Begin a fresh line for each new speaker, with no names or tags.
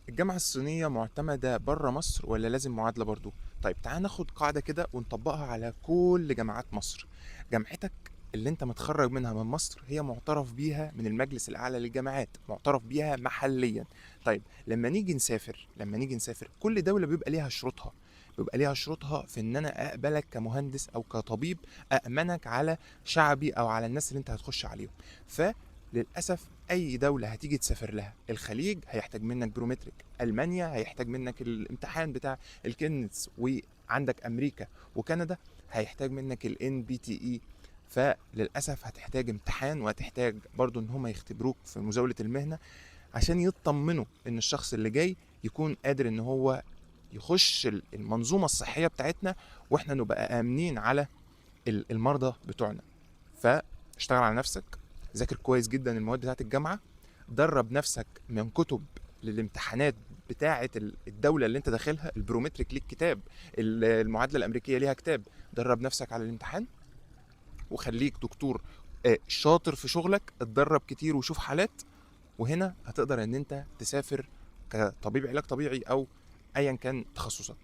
الجامعة الصينية معتمدة بره مصر ولا لازم معادلة برضو؟ طيب تعال ناخد قاعدة كده ونطبقها على كل جامعات مصر. جامعتك اللي انت متخرج منها من مصر هي معترف بيها من المجلس الأعلى للجامعات، معترف بيها محليا. طيب لما نيجي نسافر كل دولة بيبقى ليها شروطها. في ان انا اقبلك كمهندس او كطبيب، أأمنك على شعبي او على الناس اللي انت هتخش عليهم. فللأسف اي دولة هتيجي تسافر لها، الخليج هيحتاج منك برومتريك، المانيا هيحتاج منك الامتحان بتاع الكينز، وعندك امريكا وكندا هيحتاج منك الان بي تي اي. فللاسف هتحتاج امتحان، وهتحتاج برضو ان هم يختبروك في مزاولة المهنة عشان يطمنوا ان الشخص اللي جاي يكون قادر ان هو يخش المنظومة الصحية بتاعتنا، واحنا نبقى امنين على المرضى بتوعنا. فاشتغل على نفسك، ذاكر كويس جدا المواد بتاعت الجامعة، درب نفسك من كتب للامتحانات بتاعة الدولة اللي انت داخلها. البرومتريك ليك كتاب، المعادلة الأمريكية ليها كتاب. درب نفسك على الامتحان وخليك دكتور شاطر في شغلك، اتدرب كتير وشوف حالات، وهنا هتقدر ان انت تسافر كطبيب علاج طبيعي او ايا كان تخصصك.